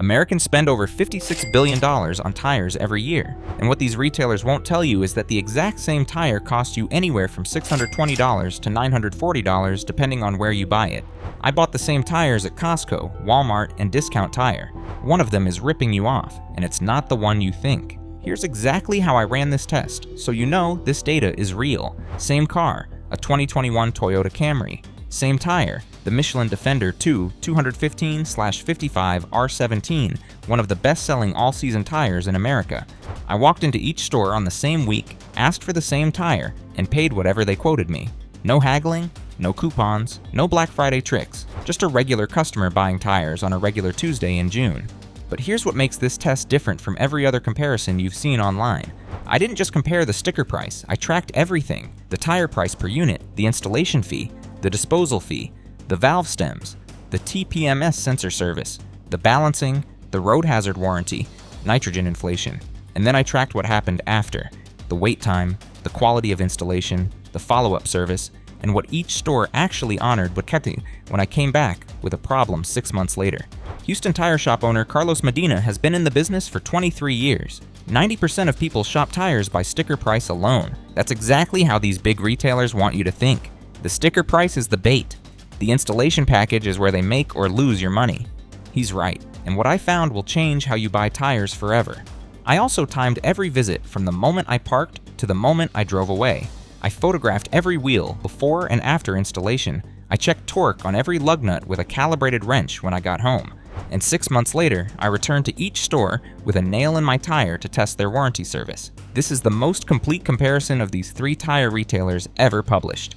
Americans spend over $56 billion on tires every year, and what these retailers won't tell you is that the exact same tire costs you anywhere from $620 to $940 depending on where you buy it. I bought the same tires at Costco, Walmart, and Discount Tire. One of them is ripping you off, and it's not the one you think. Here's exactly how I ran this test, so you know this data is real. Same car, a 2021 Toyota Camry. Same tire, the Michelin Defender 2 215/55 R17, one of the best-selling all-season tires in America. I walked into each store on the same week, asked for the same tire, and paid whatever they quoted me. No haggling, no coupons, no Black Friday tricks, just a regular customer buying tires on a regular Tuesday in June. But here's what makes this test different from every other comparison you've seen online. I didn't just compare the sticker price, I tracked everything: the tire price per unit, the installation fee, the disposal fee, the valve stems, the TPMS sensor service, the balancing, the road hazard warranty, nitrogen inflation, and then I tracked what happened after: the wait time, the quality of installation, the follow-up service, and what each store actually honored but kept when I came back with a problem 6 months later. Houston tire shop owner Carlos Medina has been in the business for 23 years. 90% of people shop tires by sticker price alone. That's exactly how these big retailers want you to think. The sticker price is the bait. The installation package is where they make or lose your money. He's right, and what I found will change how you buy tires forever. I also timed every visit from the moment I parked to the moment I drove away. I photographed every wheel before and after installation. I checked torque on every lug nut with a calibrated wrench when I got home. And 6 months later, I returned to each store with a nail in my tire to test their warranty service. This is the most complete comparison of these 3 tire retailers ever published.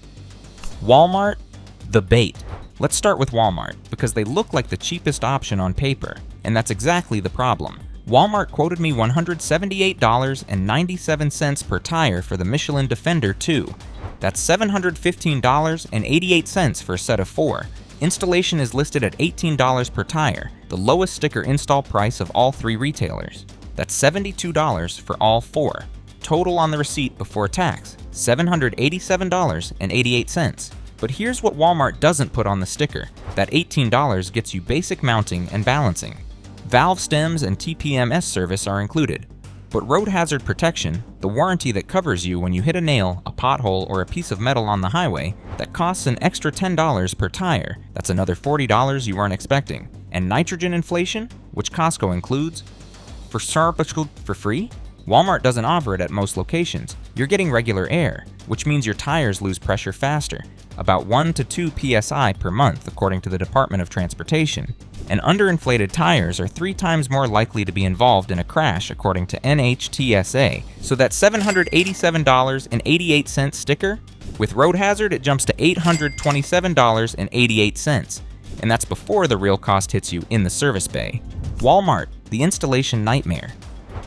Walmart, the bait. Let's start with Walmart, because they look like the cheapest option on paper, and that's exactly the problem. Walmart quoted me $178.97 per tire for the Michelin Defender 2. That's $715.88 for a set of 4. Installation is listed at $18 per tire, the lowest sticker install price of all 3 retailers. That's $72 for all 4. Total on the receipt before tax, $787.88. But here's what Walmart doesn't put on the sticker. That $18 gets you basic mounting and balancing. Valve stems and TPMS service are included. But road hazard protection, the warranty that covers you when you hit a nail, a pothole, or a piece of metal on the highway, that costs an extra $10 per tire. That's another $40 you weren't expecting. And nitrogen inflation, which Costco includes, for free? Walmart doesn't offer it at most locations. You're getting regular air, which means your tires lose pressure faster, about 1 to 2 psi per month according to the Department of Transportation. And underinflated tires are 3 times more likely to be involved in a crash according to NHTSA. So that $787.88 sticker, with road hazard it jumps to $827.88. And that's before the real cost hits you in the service bay. Walmart, the installation nightmare.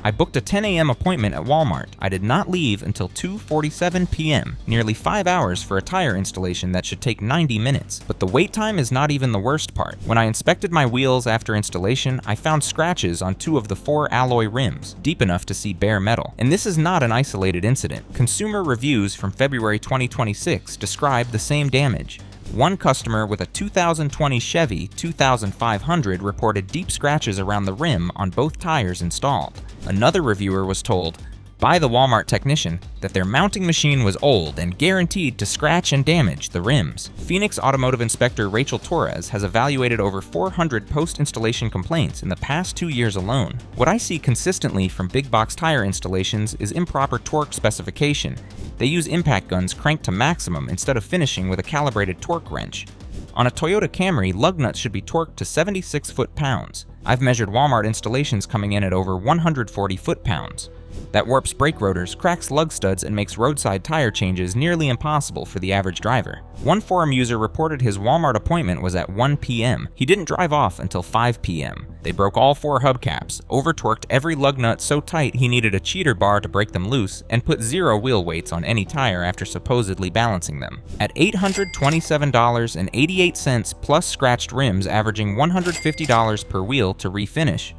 I booked a 10 a.m. appointment at Walmart. I did not leave until 2:47 p.m., nearly 5 hours for a tire installation that should take 90 minutes. But the wait time is not even the worst part. When I inspected my wheels after installation, I found scratches on 2 of the 4 alloy rims, deep enough to see bare metal. And this is not an isolated incident. Consumer reviews from February 2026 describe the same damage. One customer with a 2020 Chevy 2500 reported deep scratches around the rim on both tires installed. Another reviewer was told by the Walmart technician that their mounting machine was old and guaranteed to scratch and damage the rims. Phoenix Automotive Inspector Rachel Torres has evaluated over 400 post-installation complaints in the past 2 years alone. What I see consistently from big box tire installations is improper torque specification. They use impact guns cranked to maximum instead of finishing with a calibrated torque wrench. On a Toyota Camry, lug nuts should be torqued to 76 foot-pounds. I've measured Walmart installations coming in at over 140 foot-pounds. That warps brake rotors, cracks lug studs, and makes roadside tire changes nearly impossible for the average driver. One forum user reported his Walmart appointment was at 1 p.m. He didn't drive off until 5 p.m. They broke all 4 hubcaps, over-torqued every lug nut so tight he needed a cheater bar to break them loose, and put 0 wheel weights on any tire after supposedly balancing them. At $827.88 plus scratched rims averaging $150 per wheel to refinish,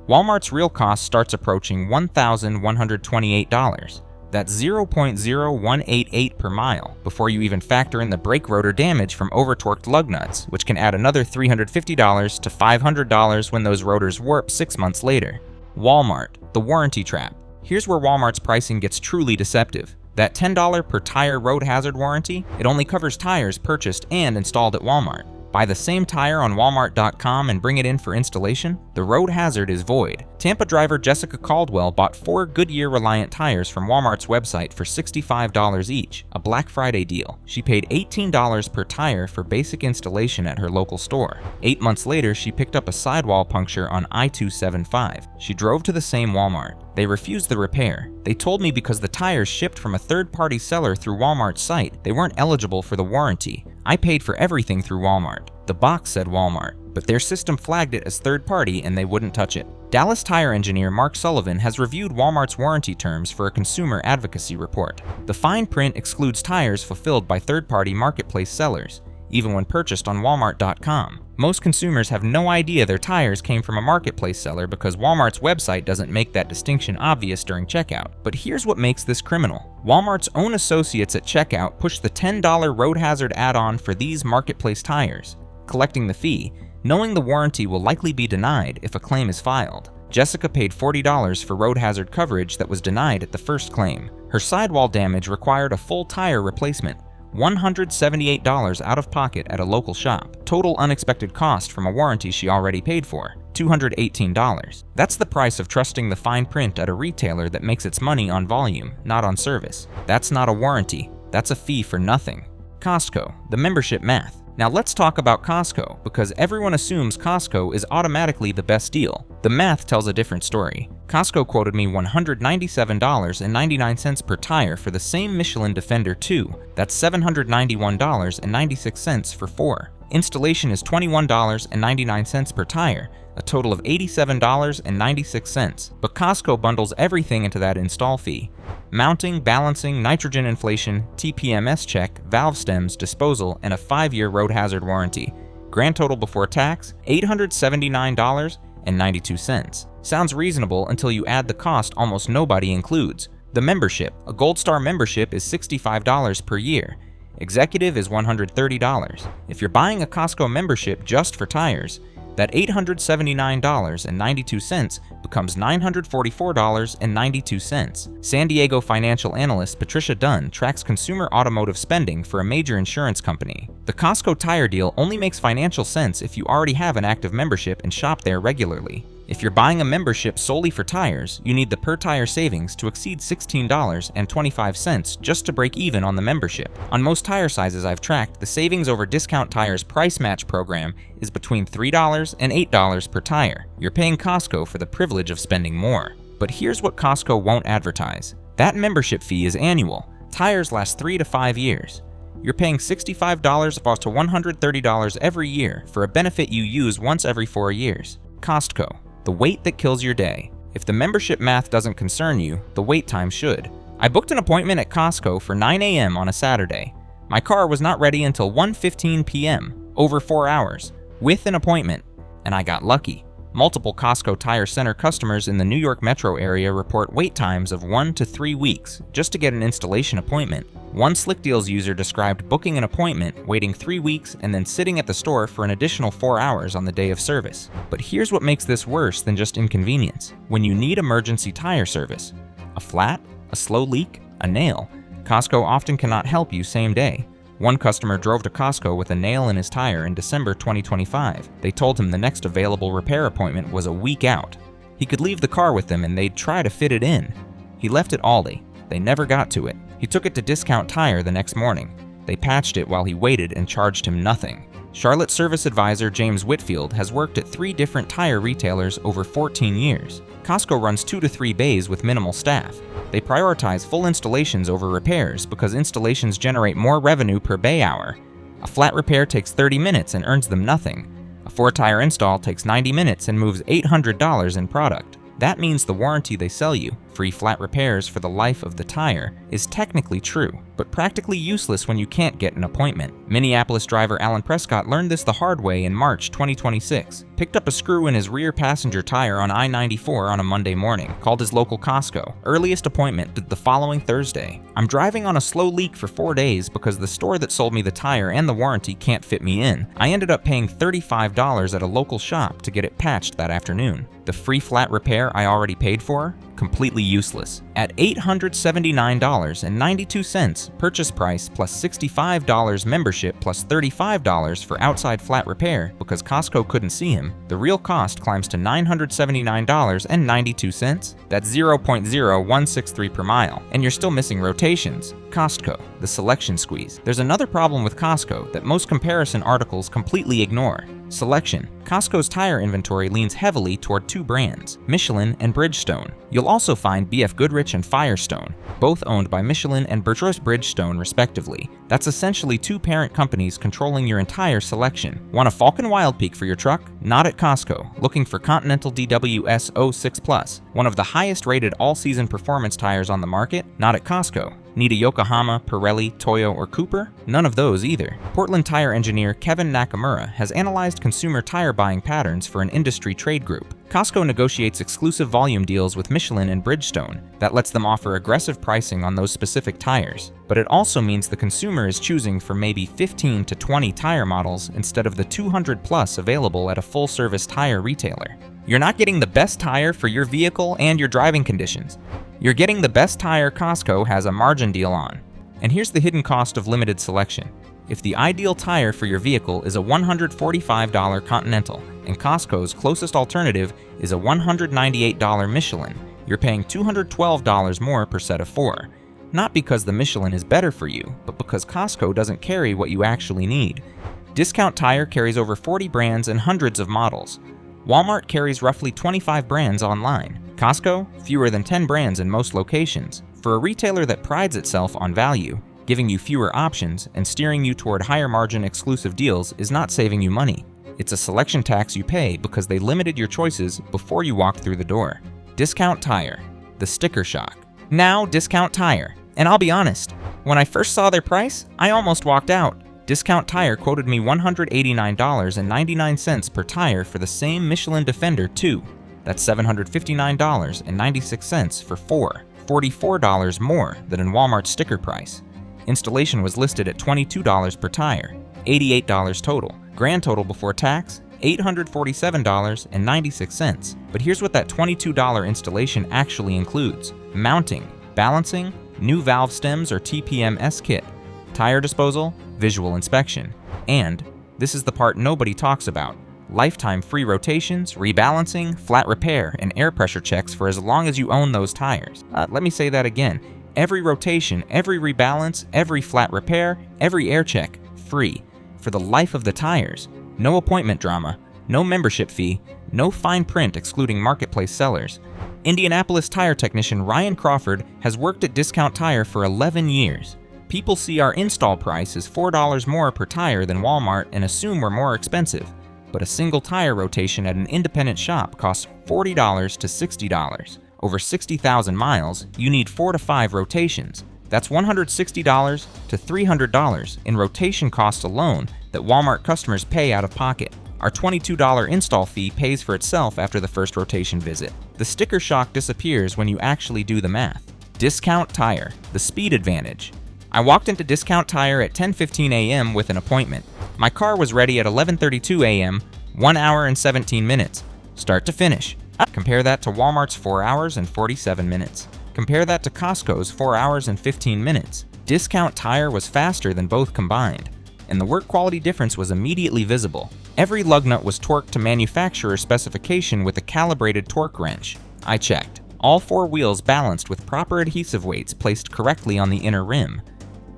Walmart's real cost starts approaching $1,128. That's 0.0188 per mile, before you even factor in the brake rotor damage from over-torqued lug nuts, which can add another $350 to $500 when those rotors warp 6 months later. Walmart, the warranty trap. Here's where Walmart's pricing gets truly deceptive. That $10 per tire road hazard warranty, it only covers tires purchased and installed at Walmart. Buy the same tire on Walmart.com and bring it in for installation, the road hazard is void. Tampa driver Jessica Caldwell bought 4 Goodyear Reliant tires from Walmart's website for $65 each, a Black Friday deal. She paid $18 per tire for basic installation at her local store. 8 months later, she picked up a sidewall puncture on I-275. She drove to the same Walmart. They refused the repair. They told me because the tires shipped from a third-party seller through Walmart's site, they weren't eligible for the warranty. I paid for everything through Walmart. The box said Walmart, but their system flagged it as third-party and they wouldn't touch it. Dallas tire engineer Mark Sullivan has reviewed Walmart's warranty terms for a consumer advocacy report. The fine print excludes tires fulfilled by third-party marketplace sellers, even when purchased on Walmart.com. Most consumers have no idea their tires came from a marketplace seller because Walmart's website doesn't make that distinction obvious during checkout. But here's what makes this criminal. Walmart's own associates at checkout push the $10 road hazard add-on for these marketplace tires, collecting the fee, knowing the warranty will likely be denied if a claim is filed. Jessica paid $40 for road hazard coverage that was denied at the first claim. Her sidewall damage required a full tire replacement, $178 out of pocket at a local shop. Total unexpected cost from a warranty she already paid for, $218. That's the price of trusting the fine print at a retailer that makes its money on volume, not on service. That's not a warranty, that's a fee for nothing. Costco, the membership math. Now let's talk about Costco, because everyone assumes Costco is automatically the best deal. The math tells a different story. Costco quoted me $197.99 per tire for the same Michelin Defender 2. That's $791.96 for 4. Installation is $21.99 per tire, a total of $87.96. But Costco bundles everything into that install fee. Mounting, balancing, nitrogen inflation, TPMS check, valve stems, disposal, and a 5-year road hazard warranty. Grand total before tax, $879.92. Sounds reasonable until you add the cost almost nobody includes. The membership. A Gold Star membership is $65 per year. Executive is $130. If you're buying a Costco membership just for tires, that $879.92 becomes $944.92. San Diego financial analyst Patricia Dunn tracks consumer automotive spending for a major insurance company. The Costco tire deal only makes financial sense if you already have an active membership and shop there regularly. If you're buying a membership solely for tires, you need the per-tire savings to exceed $16.25 just to break even on the membership. On most tire sizes I've tracked, the savings over Discount Tire's price match program is between $3 and $8 per tire. You're paying Costco for the privilege of spending more. But here's what Costco won't advertise. That membership fee is annual. Tires last 3 to 5 years. You're paying $65 up to $130 every year for a benefit you use once every 4 years. Costco. The wait that kills your day. If the membership math doesn't concern you, the wait time should. I booked an appointment at Costco for 9 a.m. on a Saturday. My car was not ready until 1:15 p.m., over 4 hours, with an appointment, and I got lucky. Multiple Costco Tire Center customers in the New York metro area report wait times of 1 to 3 weeks just to get an installation appointment. One Slick Deals user described booking an appointment, waiting 3 weeks, and then sitting at the store for an additional 4 hours on the day of service. But here's what makes this worse than just inconvenience. When you need emergency tire service, a flat, a slow leak, a nail, Costco often cannot help you same day. One customer drove to Costco with a nail in his tire in December 2025. They told him the next available repair appointment was a week out. He could leave the car with them and they'd try to fit it in. He left it Aldi. They never got to it. He took it to Discount Tire the next morning. They patched it while he waited and charged him nothing. Charlotte service advisor James Whitfield has worked at 3 different tire retailers over 14 years. Costco runs 2 to 3 bays with minimal staff. They prioritize full installations over repairs because installations generate more revenue per bay hour. A flat repair takes 30 minutes and earns them nothing. A 4-tire install takes 90 minutes and moves $800 in product. That means the warranty they sell you, free flat repairs for the life of the tire, is technically true, but practically useless when you can't get an appointment. Minneapolis driver Alan Prescott learned this the hard way in March 2026. Picked up a screw in his rear passenger tire on I-94 on a Monday morning, called his local Costco. Earliest appointment the following Thursday. I'm driving on a slow leak for 4 days because the store that sold me the tire and the warranty can't fit me in. I ended up paying $35 at a local shop to get it patched that afternoon. The free flat repair I already paid for? Completely useless. At $879.92 purchase price plus $65 membership plus $35 for outside flat repair because Costco couldn't see him, the real cost climbs to $979.92. That's 0.0163 per mile, and you're still missing rotations. Costco, the selection squeeze. There's another problem with Costco that most comparison articles completely ignore. Selection. Costco's tire inventory leans heavily toward two brands, Michelin and Bridgestone. You'll also find BF Goodrich and Firestone, both owned by Michelin and Bridgestone respectively. That's essentially two parent companies controlling your entire selection. Want a Falcon Wild Peak for your truck? Not at Costco. Looking for Continental DWS 06 Plus, one of the highest rated all-season performance tires on the market? Not at Costco. Need a Yokohama, Pirelli, Toyo, or Cooper? None of those either. Portland tire engineer Kevin Nakamura has analyzed consumer tire buying patterns for an industry trade group. Costco negotiates exclusive volume deals with Michelin and Bridgestone that lets them offer aggressive pricing on those specific tires. But it also means the consumer is choosing from maybe 15 to 20 tire models instead of the 200 plus available at a full-service tire retailer. You're not getting the best tire for your vehicle and your driving conditions. You're getting the best tire Costco has a margin deal on. And here's the hidden cost of limited selection. If the ideal tire for your vehicle is a $145 Continental and Costco's closest alternative is a $198 Michelin, you're paying $212 more per set of 4. Not because the Michelin is better for you, but because Costco doesn't carry what you actually need. Discount Tire carries over 40 brands and hundreds of models. Walmart carries roughly 25 brands online. Costco, fewer than 10 brands in most locations. For a retailer that prides itself on value, giving you fewer options and steering you toward higher margin exclusive deals is not saving you money. It's a selection tax you pay because they limited your choices before you walked through the door. Discount Tire, the sticker shock. Now Discount Tire. And I'll be honest, when I first saw their price, I almost walked out. Discount Tire quoted me $189.99 per tire for the same Michelin Defender 2. That's $759.96 for 4, $44 more than in Walmart's sticker price. Installation was listed at $22 per tire, $88 total. Grand total before tax, $847.96. But here's what that $22 installation actually includes: mounting, balancing, new valve stems or TPMS kit, tire disposal, visual inspection, and, this is the part nobody talks about, lifetime free rotations, rebalancing, flat repair, and air pressure checks for as long as you own those tires. Let me say that again. Every rotation, every rebalance, every flat repair, every air check, free, for the life of the tires. No appointment drama, no membership fee, no fine print excluding marketplace sellers. Indianapolis tire technician Ryan Crawford has worked at Discount Tire for 11 years. People see our install price as $4 more per tire than Walmart and assume we're more expensive. But a single tire rotation at an independent shop costs $40 to $60. Over 60,000 miles, you need 4 to 5 rotations. That's $160 to $300 in rotation costs alone that Walmart customers pay out of pocket. Our $22 install fee pays for itself after the first rotation visit. The sticker shock disappears when you actually do the math. Discount Tire, the speed advantage. I walked into Discount Tire at 10:15 a.m. with an appointment. My car was ready at 11:32 a.m., 1 hour and 17 minutes, start to finish. Compare that to Walmart's 4 hours and 47 minutes. Compare that to Costco's 4 hours and 15 minutes. Discount Tire was faster than both combined, and the work quality difference was immediately visible. Every lug nut was torqued to manufacturer specification with a calibrated torque wrench. I checked. All 4 wheels balanced with proper adhesive weights placed correctly on the inner rim.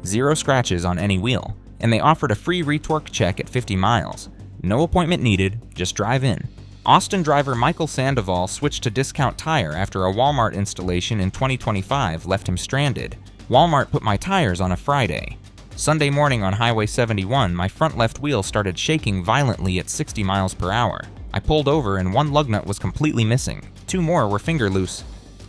0 scratches on any wheel, and they offered a free retorque check at 50 miles. No appointment needed, just drive in. Austin driver Michael Sandoval switched to Discount Tire after a Walmart installation in 2025 left him stranded. Walmart put my tires on a Friday. Sunday morning on Highway 71, my front left wheel started shaking violently at 60 miles per hour. I pulled over and 1 lug nut was completely missing. 2 more were finger loose.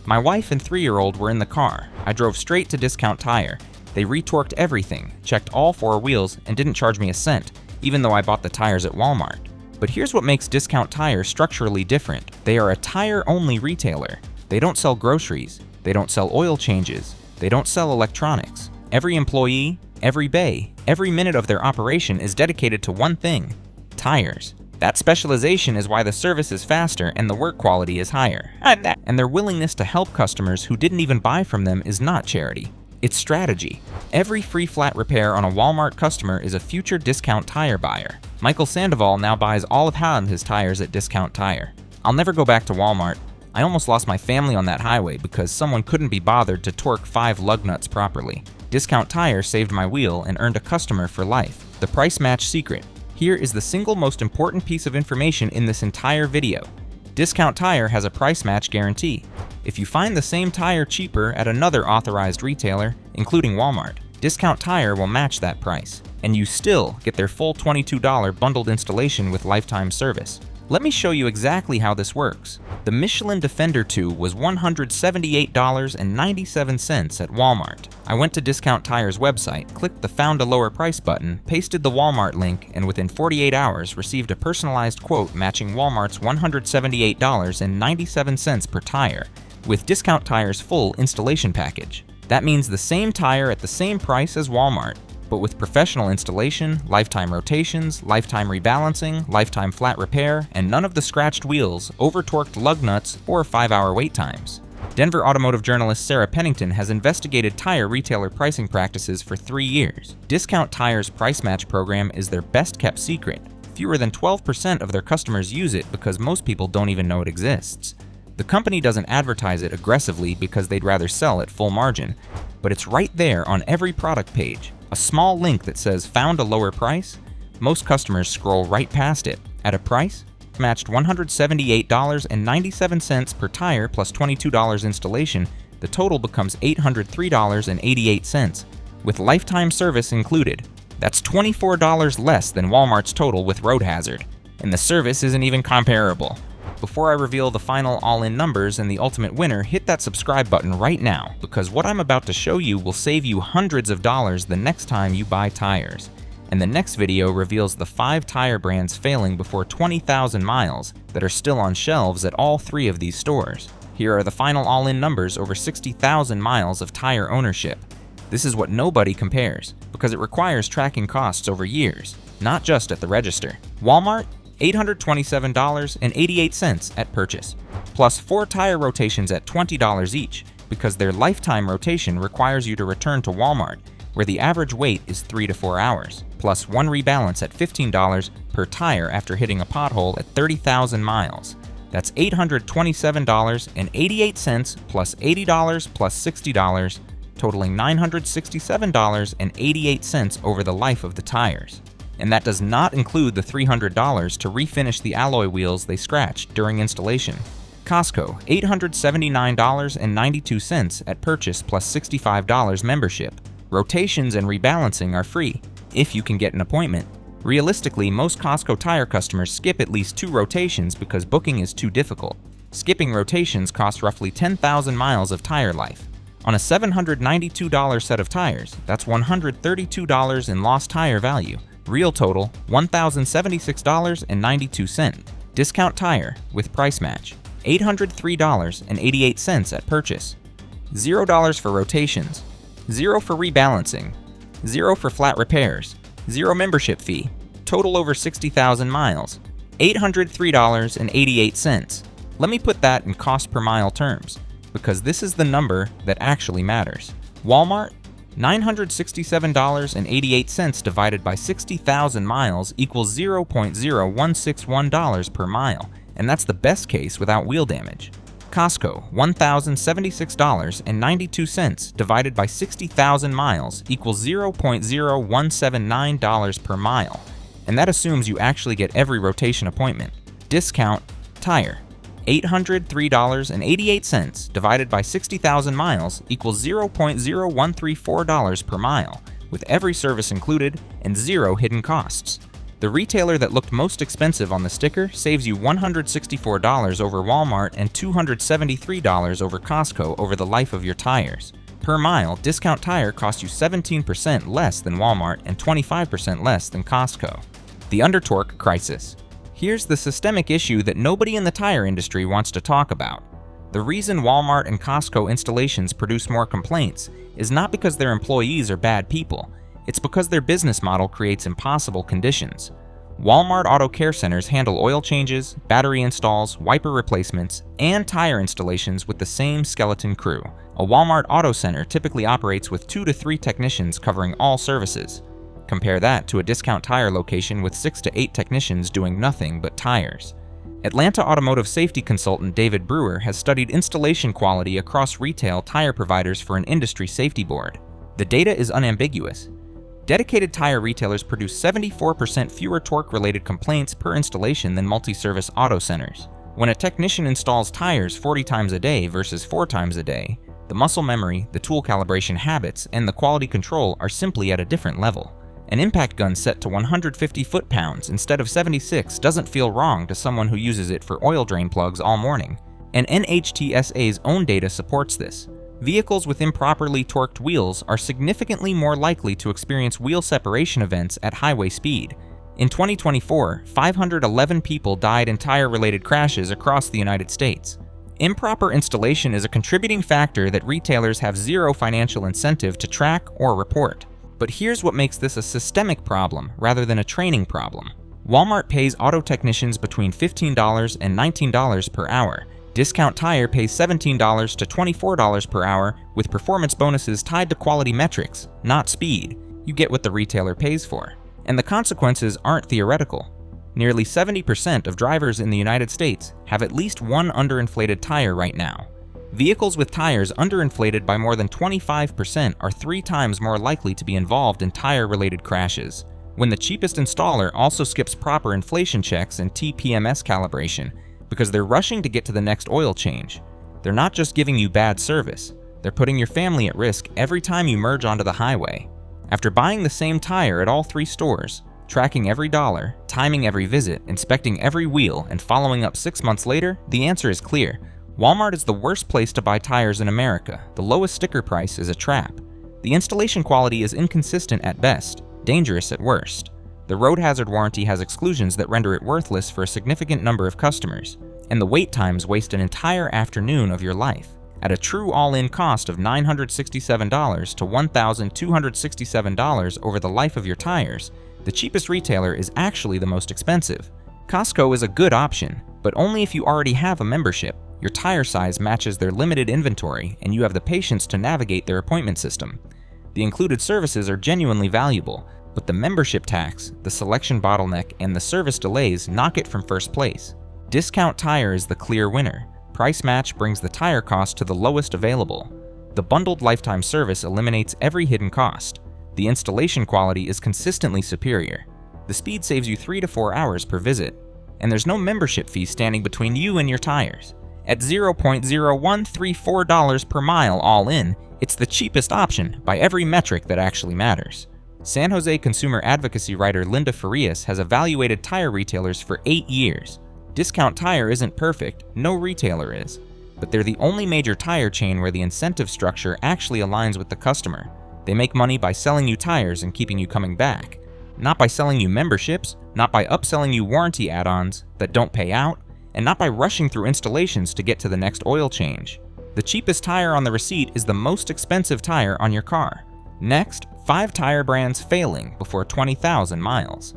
My wife and 3-year-old were in the car. I drove straight to Discount Tire. They retorqued everything, checked all 4 wheels, and didn't charge me a cent, even though I bought the tires at Walmart. But here's what makes Discount Tire structurally different. They are a tire-only retailer. They don't sell groceries. They don't sell oil changes. They don't sell electronics. Every employee, every bay, every minute of their operation is dedicated to one thing: tires. That specialization is why the service is faster and the work quality is higher. And their willingness to help customers who didn't even buy from them is not charity. It's strategy. Every free flat repair on a Walmart customer is a future Discount Tire buyer. Michael Sandoval now buys all of his tires at Discount Tire. I'll never go back to Walmart. I almost lost my family on that highway because someone couldn't be bothered to torque 5 lug nuts properly. Discount Tire saved my wheel and earned a customer for life. The price match secret. Here is the single most important piece of information in this entire video. Discount Tire has a price match guarantee. If you find the same tire cheaper at another authorized retailer, including Walmart, Discount Tire will match that price, and you still get their full $22 bundled installation with lifetime service. Let me show you exactly how this works. The Michelin Defender 2 was $178.97 at Walmart. I went to Discount Tire's website, clicked the Found a Lower Price button, pasted the Walmart link, and within 48 hours received a personalized quote matching Walmart's $178.97 per tire, with Discount Tire's full installation package. That means the same tire at the same price as Walmart, but with professional installation, lifetime rotations, lifetime rebalancing, lifetime flat repair, and none of the scratched wheels, over-torqued lug nuts, or 5-hour wait times. Denver automotive journalist Sarah Pennington has investigated tire retailer pricing practices for 3 years. Discount Tire's price match program is their best-kept secret. Fewer than 12% of their customers use it because most people don't even know it exists. The company doesn't advertise it aggressively because they'd rather sell at full margin, but it's right there on every product page. A small link that says "Found a lower price." Most customers scroll right past it. At a price matched $178.97 per tire plus $22 installation, the total becomes $803.88, with lifetime service included. That's $24 less than Walmart's total with road hazard, and the service isn't even comparable. Before I reveal the final all-in numbers and the ultimate winner, hit that subscribe button right now, because what I'm about to show you will save you hundreds of dollars the next time you buy tires. And the next video reveals the 5 tire brands failing before 20,000 miles that are still on shelves at all 3 of these stores. Here are the final all-in numbers over 60,000 miles of tire ownership. This is what nobody compares, because it requires tracking costs over years, not just at the register. Walmart, $827.88 at purchase, plus 4 tire rotations at $20 each, because their lifetime rotation requires you to return to Walmart, where the average wait is 3 to 4 hours, plus 1 rebalance at $15 per tire after hitting a pothole at 30,000 miles. That's $827.88 plus $80 plus $60, totaling $967.88 over the life of the tires. And that does not include the $300 to refinish the alloy wheels they scratched during installation. Costco, $879.92 at purchase plus $65 membership. Rotations and rebalancing are free, if you can get an appointment. Realistically, most Costco tire customers skip at least 2 rotations because booking is too difficult. Skipping rotations costs roughly 10,000 miles of tire life. On a $792 set of tires, that's $132 in lost tire value. Real total, $1,076.92. Discount Tire with price match, $803.88 at purchase. $0 for rotations, $0 for rebalancing, $0 for flat repairs, $0 membership fee, total over 60,000 miles, $803.88. Let me put that in cost per mile terms, because this is the number that actually matters. Walmart, $967.88 divided by 60,000 miles equals $0.0161 per mile, and that's the best case without wheel damage. Costco, $1,076.92 divided by 60,000 miles equals $0.0179 per mile, and that assumes you actually get every rotation appointment. Discount Tire, $803.88 divided by 60,000 miles equals $0.0134 per mile, with every service included and 0 hidden costs. The retailer that looked most expensive on the sticker saves you $164 over Walmart and $273 over Costco over the life of your tires. Per mile, Discount Tire costs you 17% less than Walmart and 25% less than Costco. The under-torque crisis. Here's the systemic issue that nobody in the tire industry wants to talk about. The reason Walmart and Costco installations produce more complaints is not because their employees are bad people. It's because their business model creates impossible conditions. Walmart Auto Care Centers handle oil changes, battery installs, wiper replacements, and tire installations with the same skeleton crew. A Walmart Auto Center typically operates with 2 to 3 technicians covering all services. Compare that to a Discount Tire location with 6 to 8 technicians doing nothing but tires. Atlanta automotive safety consultant David Brewer has studied installation quality across retail tire providers for an industry safety board. The data is unambiguous. Dedicated tire retailers produce 74% fewer torque-related complaints per installation than multi-service auto centers. When a technician installs tires 40 times a day versus 4 times a day, the muscle memory, the tool calibration habits, and the quality control are simply at a different level. An impact gun set to 150 foot-pounds instead of 76 doesn't feel wrong to someone who uses it for oil drain plugs all morning. And NHTSA's own data supports this. Vehicles with improperly torqued wheels are significantly more likely to experience wheel separation events at highway speed. In 2024, 511 people died in tire-related crashes across the United States. Improper installation is a contributing factor that retailers have zero financial incentive to track or report. But here's what makes this a systemic problem rather than a training problem. Walmart pays auto technicians between $15 and $19 per hour. Discount Tire pays $17 to $24 per hour with performance bonuses tied to quality metrics, not speed. You get what the retailer pays for. And the consequences aren't theoretical. Nearly 70% of drivers in the United States have at least one underinflated tire right now. Vehicles with tires underinflated by more than 25% are 3 times more likely to be involved in tire-related crashes. When the cheapest installer also skips proper inflation checks and TPMS calibration, because they're rushing to get to the next oil change. They're not just giving you bad service, they're putting your family at risk every time you merge onto the highway. After buying the same tire at all 3 stores, tracking every dollar, timing every visit, inspecting every wheel, and following up 6 months later, the answer is clear. Walmart is the worst place to buy tires in America. The lowest sticker price is a trap. The installation quality is inconsistent at best, dangerous at worst. The road hazard warranty has exclusions that render it worthless for a significant number of customers, and the wait times waste an entire afternoon of your life. At a true all-in cost of $967 to $1,267 over the life of your tires, the cheapest retailer is actually the most expensive. Costco is a good option, but only if you already have a membership, your tire size matches their limited inventory, and you have the patience to navigate their appointment system. The included services are genuinely valuable, but the membership tax, the selection bottleneck, and the service delays knock it from first place. Discount Tire is the clear winner. Price match brings the tire cost to the lowest available. The bundled lifetime service eliminates every hidden cost. The installation quality is consistently superior. The speed saves you 3 to 4 hours per visit. And there's no membership fee standing between you and your tires. At $0.0134 per mile all in, it's the cheapest option by every metric that actually matters. San Jose consumer advocacy writer Linda Farias has evaluated tire retailers for 8 years. Discount Tire isn't perfect, no retailer is, but they're the only major tire chain where the incentive structure actually aligns with the customer. They make money by selling you tires and keeping you coming back, not by selling you memberships, not by upselling you warranty add-ons that don't pay out, and not by rushing through installations to get to the next oil change. The cheapest tire on the receipt is the most expensive tire on your car. Next, 5 tire brands failing before 20,000 miles.